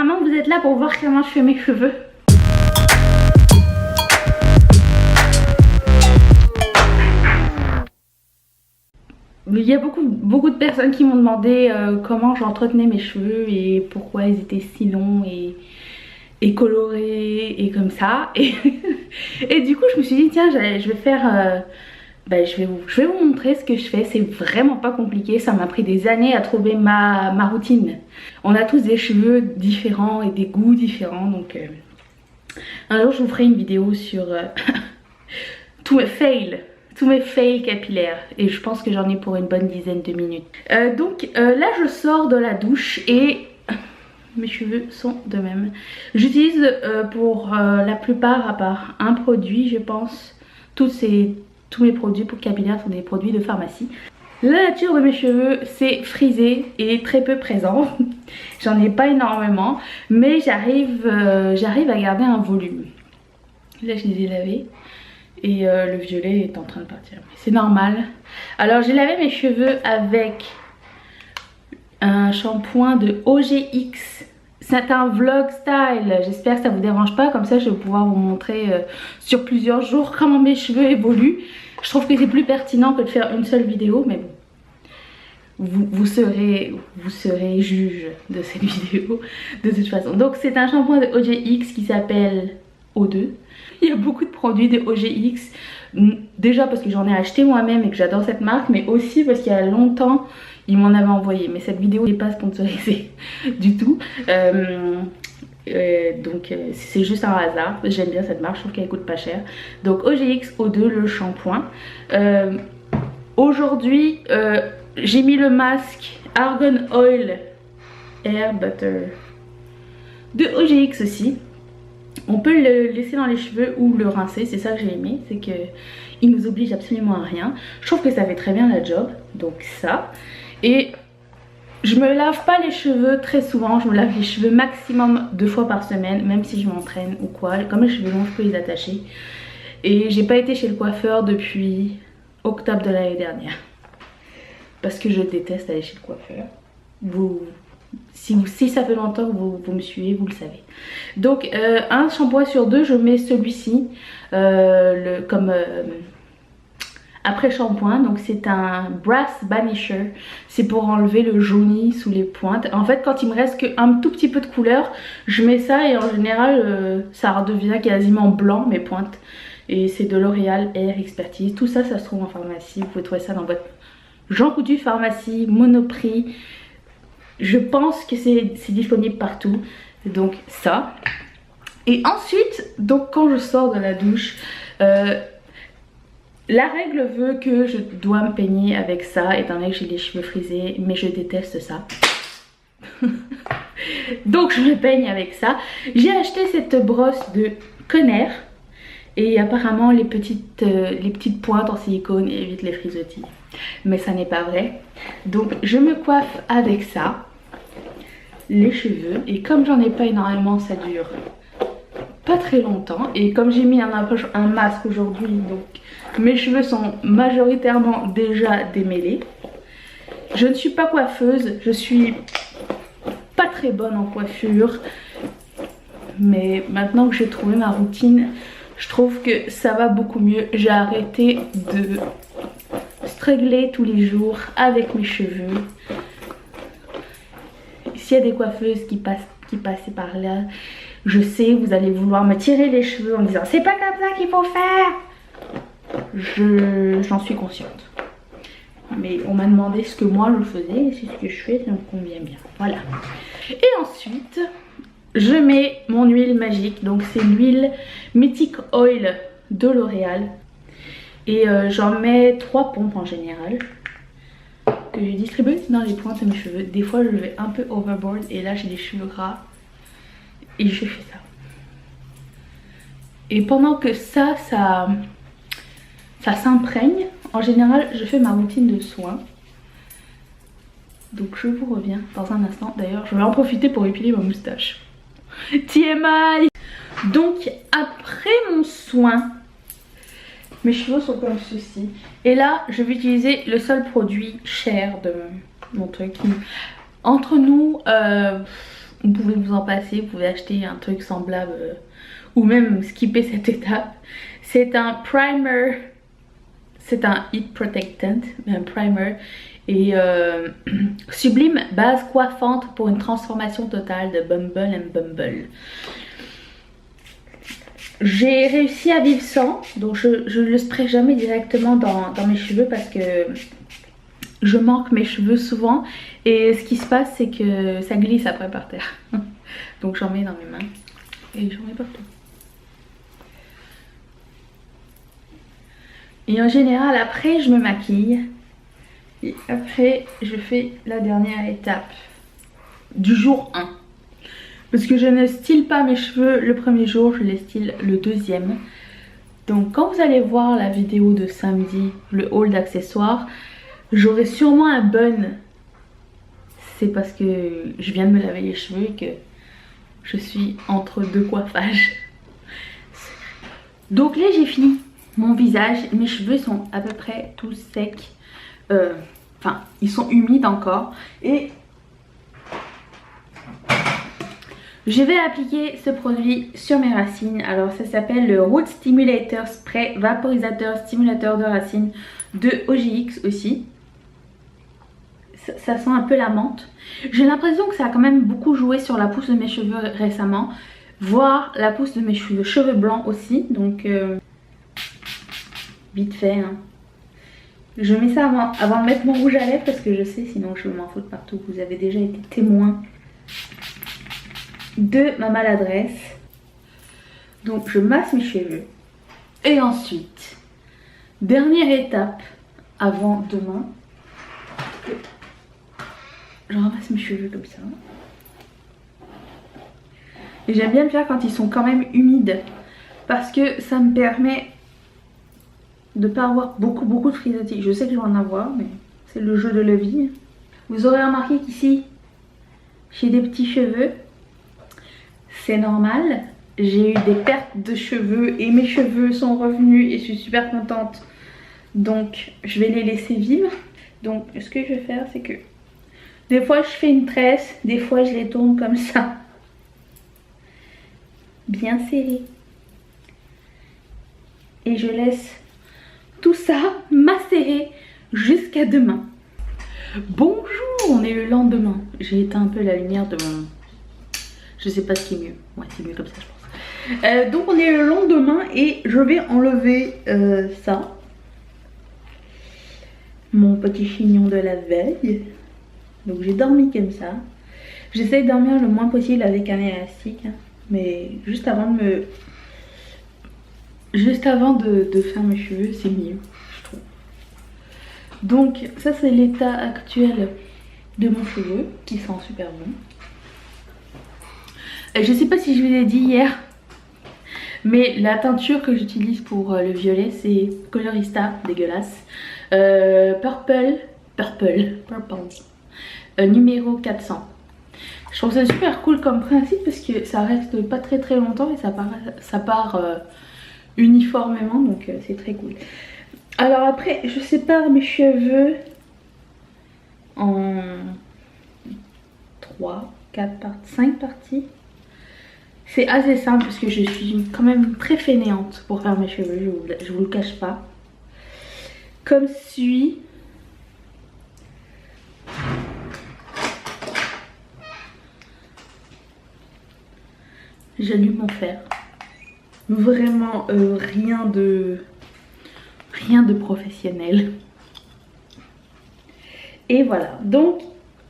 apparemment vous êtes là pour voir comment je fais mes cheveux. Il y a beaucoup de personnes qui m'ont demandé comment j'entretenais mes cheveux et pourquoi ils étaient si longs et colorés et comme ça. Et du coup je me suis dit tiens, je vais faire... je vais vous montrer ce que je fais. C'est vraiment pas compliqué, ça m'a pris des années à trouver ma routine. On a tous des cheveux différents et des goûts différents, donc un jour je vous ferai une vidéo sur tous mes fails capillaires, et je pense que j'en ai pour une bonne dizaine de minutes. Là je sors de la douche et mes cheveux sont de même. J'utilise pour la plupart, à part un produit, je pense, tous mes produits pour capillaires sont des produits de pharmacie. La nature de mes cheveux, c'est frisé et très peu présent. J'en ai pas énormément, mais j'arrive à garder un volume. Là je les ai lavés et le violet est en train de partir. C'est normal. Alors j'ai lavé mes cheveux avec un shampoing de OGX. C'est un vlog style, j'espère que ça vous dérange pas, comme ça je vais pouvoir vous montrer sur plusieurs jours comment mes cheveux évoluent. Je trouve que c'est plus pertinent que de faire une seule vidéo, mais bon, vous serez juge de cette vidéo de toute façon. Donc c'est un shampoing de OGX qui s'appelle O2. Il y a beaucoup de produits de OGX, déjà parce que j'en ai acheté moi-même et que j'adore cette marque, mais aussi parce qu'il y a longtemps ils m'en avaient envoyé, mais cette vidéo n'est pas sponsorisée du tout. Donc c'est juste un hasard. J'aime bien cette marque, je trouve qu'elle coûte pas cher. Donc OGX O2, le shampoing. Aujourd'hui j'ai mis le masque Argan Oil Air Butter de OGX aussi. On peut le laisser dans les cheveux ou le rincer, c'est ça que j'ai aimé, c'est qu'il nous oblige absolument à rien. Je trouve que ça fait très bien la job, donc ça. Et je me lave pas les cheveux très souvent, je me lave les cheveux maximum 2 fois par semaine, même si je m'entraîne ou quoi. Comme les cheveux longs, je peux les attacher. Et j'ai pas été chez le coiffeur depuis octobre de l'année dernière. Parce que je déteste aller chez le coiffeur. Si ça fait longtemps que vous me suivez, vous le savez. Donc un shampoing sur 2, je mets celui-ci comme après shampoing. Donc c'est un Brass Banisher. C'est pour enlever le jauni sous les pointes. En fait quand il me reste qu'un tout petit peu de couleur, je mets ça et en général ça redevient quasiment blanc mes pointes. Et c'est de L'Oréal Air Expertise. Tout ça, ça se trouve en pharmacie. Vous pouvez trouver ça dans votre Jean Coutu pharmacie, Monoprix. Je pense que c'est disponible partout. Donc ça. Et ensuite, donc quand je sors de la douche, la règle veut que je dois me peigner avec ça, étant donné que j'ai les cheveux frisés, mais je déteste ça. Donc je me peigne avec ça. J'ai acheté cette brosse de Conair. Et apparemment les petites pointes en silicone évitent les frisottis. Mais ça n'est pas vrai. Donc je me coiffe avec ça. Les cheveux. Et comme j'en ai pas énormément, ça dure pas très longtemps. Et comme j'ai mis un masque aujourd'hui, donc mes cheveux sont majoritairement déjà démêlés. Je ne suis pas coiffeuse. Je suis pas très bonne en coiffure. Mais maintenant que j'ai trouvé ma routine, je trouve que ça va beaucoup mieux. J'ai arrêté de struggler tous les jours avec mes cheveux. S'il y a des coiffeuses qui passaient par là, je sais, vous allez vouloir me tirer les cheveux en me disant c'est pas comme ça qu'il faut faire. J'en suis consciente. Mais on m'a demandé ce que moi je faisais et c'est ce que je fais, ça me convient bien. Voilà. Et ensuite, je mets mon huile magique, donc c'est l'huile Mythic Oil de L'Oréal. Et j'en mets 3 pompes en général, que je distribue dans les pointes de mes cheveux. Des fois je vais un peu overboard et là j'ai des cheveux gras et je fais ça. Et pendant que ça s'imprègne, en général je fais ma routine de soins. Donc je vous reviens dans un instant. D'ailleurs je vais en profiter pour épiler ma moustache. TMI. Donc après mon soin, mes cheveux sont comme ceci. Et là je vais utiliser le seul produit cher de mon truc. Entre nous, vous pouvez vous en passer, vous pouvez acheter un truc semblable ou même skipper cette étape. C'est un primer, c'est un heat protectant, un primer et sublime base coiffante pour une transformation totale de Bumble & Bumble. J'ai réussi à vivre sans, donc je ne le spray jamais directement dans mes cheveux parce que je manque mes cheveux souvent et ce qui se passe c'est que ça glisse après par terre. Donc j'en mets dans mes mains et j'en mets partout. Et en général après je me maquille et après je fais la dernière étape du jour 1. Parce que je ne style pas mes cheveux le premier jour, je les style le deuxième. Donc quand vous allez voir la vidéo de samedi, le haul d'accessoires, j'aurai sûrement un bun. C'est parce que je viens de me laver les cheveux et que je suis entre deux coiffages. Donc là j'ai fini mon visage, mes cheveux sont à peu près tous secs. Enfin ils sont humides encore. Et je vais appliquer ce produit sur mes racines. Alors ça s'appelle le Root Stimulator Spray Vaporisateur Stimulateur de racines de OGX aussi. Ça sent un peu la menthe. J'ai l'impression que ça a quand même beaucoup joué sur la pousse de mes cheveux récemment. Voire la pousse de mes cheveux blancs aussi. Donc vite fait hein. Je mets ça avant de mettre mon rouge à lèvres parce que je sais sinon je vais m'en foutre partout. Vous avez déjà été témoin de ma maladresse. Donc je masse mes cheveux. Et ensuite, dernière étape avant demain, je ramasse mes cheveux comme ça. Et j'aime bien le faire quand ils sont quand même humides. Parce que ça me permet de ne pas avoir beaucoup de frisottis. Je sais que je vais en avoir, mais c'est le jeu de la vie. Vous aurez remarqué qu'ici, j'ai des petits cheveux. C'est normal, j'ai eu des pertes de cheveux et mes cheveux sont revenus et je suis super contente. Donc je vais les laisser vivre. Donc ce que je vais faire c'est que des fois je fais une tresse, des fois je les tourne comme ça. Bien serré. Et je laisse tout ça macérer jusqu'à demain. Bonjour, on est le lendemain. J'ai éteint un peu la lumière de mon... Je sais pas ce qui est mieux. Ouais, c'est mieux comme ça, je pense. Donc, on est le lendemain et je vais enlever ça. Mon petit chignon de la veille. Donc, j'ai dormi comme ça. J'essaie de dormir le moins possible avec un élastique. Hein, mais juste avant de me... Juste avant de faire mes cheveux, c'est mieux, je trouve. Donc, ça, c'est l'état actuel de mon cheveu qui sent super bon. Je sais pas si je vous l'ai dit hier, mais la teinture que j'utilise pour le violet c'est Colorista, dégueulasse. Purple numéro 400. Je trouve ça super cool comme principe parce que ça reste pas très longtemps et ça part uniformément, donc c'est très cool. Alors après je sépare mes cheveux en 3, 4 parties, 5 parties. C'est assez simple parce que je suis quand même très fainéante pour faire mes cheveux, je vous le cache pas. Comme suit. J'allume mon fer. Vraiment rien de professionnel. Et voilà, donc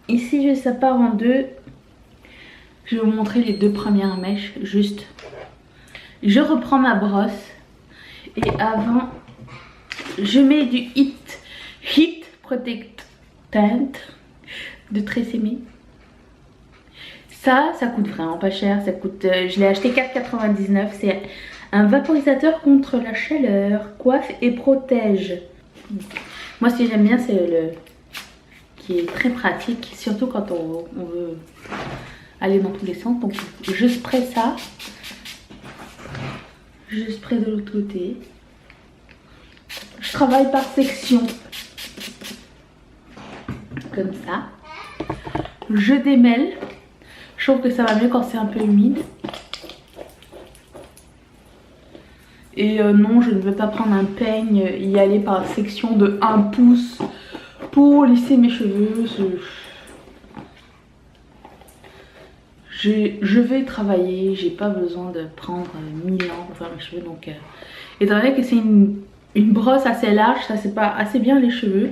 ici je sépare en deux. Je vais vous montrer les deux premières mèches, juste. Je reprends ma brosse et avant, je mets du Heat Protectant de Tresemme. Ça coûte vraiment pas cher. Ça coûte, je l'ai acheté 4,99 €. C'est un vaporisateur contre la chaleur, coiffe et protège. Moi, ce que j'aime bien, c'est le qui est très pratique, surtout quand on veut aller dans tous les sens. Donc je spray ça, je spray de l'autre côté. Je travaille par section comme ça. Je démêle, Je trouve que ça va mieux quand c'est un peu humide. Et non, je ne vais pas prendre un peigne, y aller par section de 1 pouce pour lisser mes cheveux. Je vais travailler, j'ai pas besoin de prendre 1000 ans pour faire mes cheveux. Donc, étant donné que c'est une brosse assez large, ça sépare assez bien les cheveux.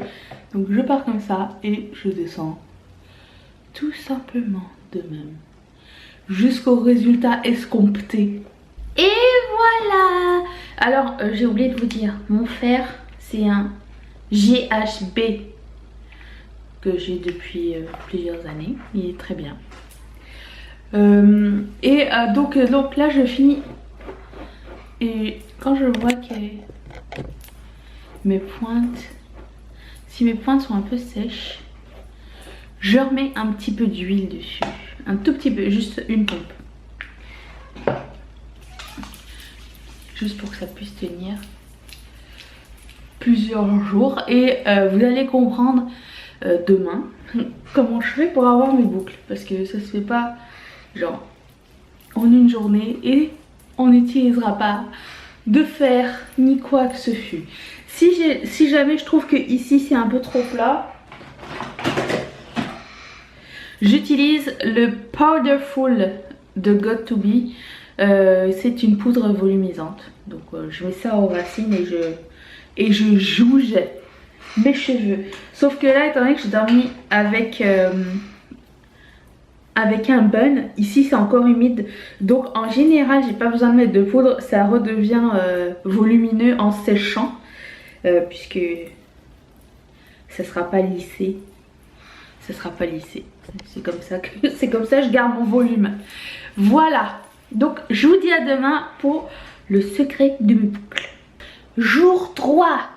Donc je pars comme ça et je descends tout simplement de même jusqu'au résultat escompté. Et voilà. Alors j'ai oublié de vous dire, mon fer c'est un GHB que j'ai depuis plusieurs années. Il est très bien. Donc là je finis. Et quand je vois que mes pointes, si mes pointes sont un peu sèches, je remets un petit peu d'huile dessus. Un tout petit peu, juste une pompe. Juste pour que ça puisse tenir plusieurs jours. Et vous allez comprendre demain comment je fais pour avoir mes boucles. Parce que ça se fait pas genre en une journée et on n'utilisera pas de fer ni quoi que ce fût. Si jamais je trouve que ici c'est un peu trop plat, j'utilise le Powderful de Got2b. C'est une poudre volumisante. Donc je mets ça aux racines et je jouge mes cheveux. Sauf que là, étant donné que j'ai dormi avec un bun, ici c'est encore humide. Donc en général, j'ai pas besoin de mettre de poudre. Ça redevient volumineux en séchant. Puisque ça sera pas lissé. Ça sera pas lissé. C'est comme ça que je garde mon volume. Voilà. Donc je vous dis à demain pour le secret de mes boucles. Jour 3.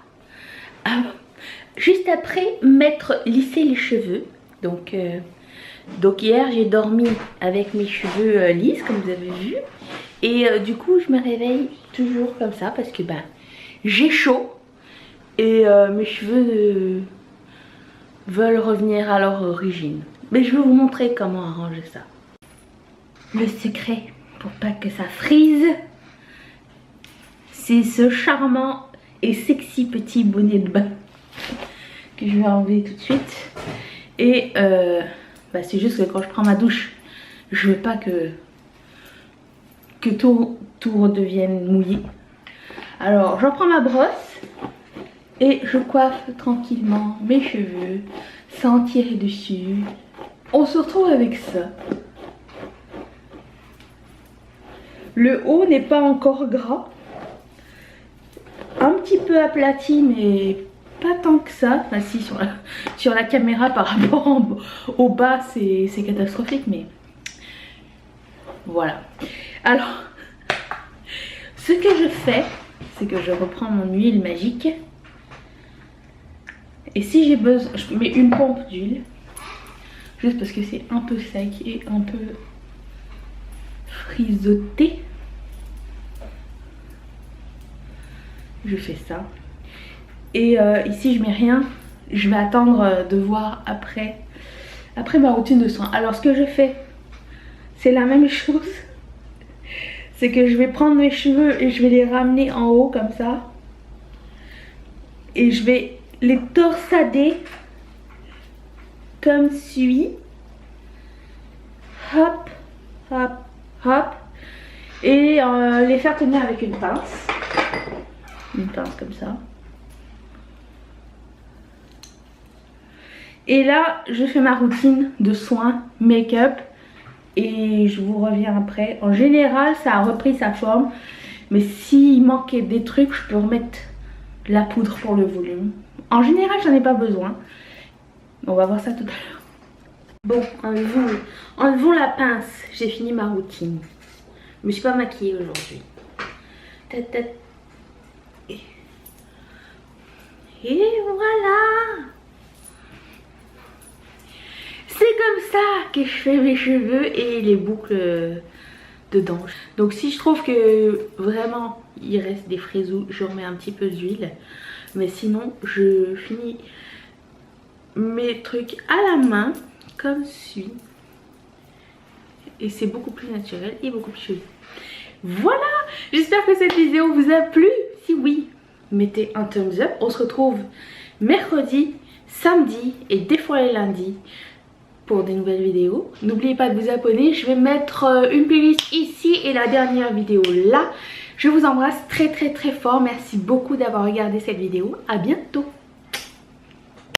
Juste après m'être lissé les cheveux. Donc hier j'ai dormi avec mes cheveux lisses comme vous avez vu. Et du coup je me réveille toujours comme ça parce que j'ai chaud. Et mes cheveux veulent revenir à leur origine. Mais je vais vous montrer comment arranger ça. Le secret pour pas que ça frise, c'est ce charmant et sexy petit bonnet de bain que je vais enlever tout de suite. Et c'est juste que quand je prends ma douche, je veux pas que tout redevienne mouillé. Alors j'en prends ma brosse. Et je coiffe tranquillement mes cheveux sans tirer dessus. On se retrouve avec ça. Le haut n'est pas encore gras. Un petit peu aplati mais pas tant que ça. Enfin si, sur la caméra par rapport au bas c'est catastrophique, mais voilà. Alors ce que je fais, c'est que je reprends mon huile magique. Et si j'ai besoin, je mets une pompe d'huile. Juste parce que c'est un peu sec et un peu frisotté. Je fais ça. Et ici je mets rien. Je vais attendre de voir après ma routine de soins. Alors ce que je fais, c'est la même chose. C'est que je vais prendre mes cheveux et je vais les ramener en haut comme ça. Et je vais les torsader comme suit. Hop, hop, hop. Et les faire tenir avec une pince. Une pince comme ça. Et là, je fais ma routine de soins, make-up. Et je vous reviens après. En général, ça a repris sa forme. Mais s'il manquait des trucs, je peux remettre la poudre pour le volume. En général, j'en ai pas besoin. On va voir ça tout à l'heure. Bon, enlevons la pince. J'ai fini ma routine. Je me suis pas maquillée aujourd'hui. Et voilà. C'est comme ça que je fais mes cheveux et les boucles dedans. Donc si je trouve que vraiment il reste des frisous, je remets un petit peu d'huile. Mais sinon je finis mes trucs à la main comme suit. et c'est beaucoup plus naturel et beaucoup plus joli. Voilà, j'espère que cette vidéo vous a plu. Si oui, mettez un thumbs up. On se retrouve mercredi, samedi et des fois les lundis pour des nouvelles vidéos. N'oubliez pas de vous abonner. Je vais mettre une playlist ici et la dernière vidéo là. Je vous embrasse très fort. Merci beaucoup d'avoir regardé cette vidéo. À bientôt.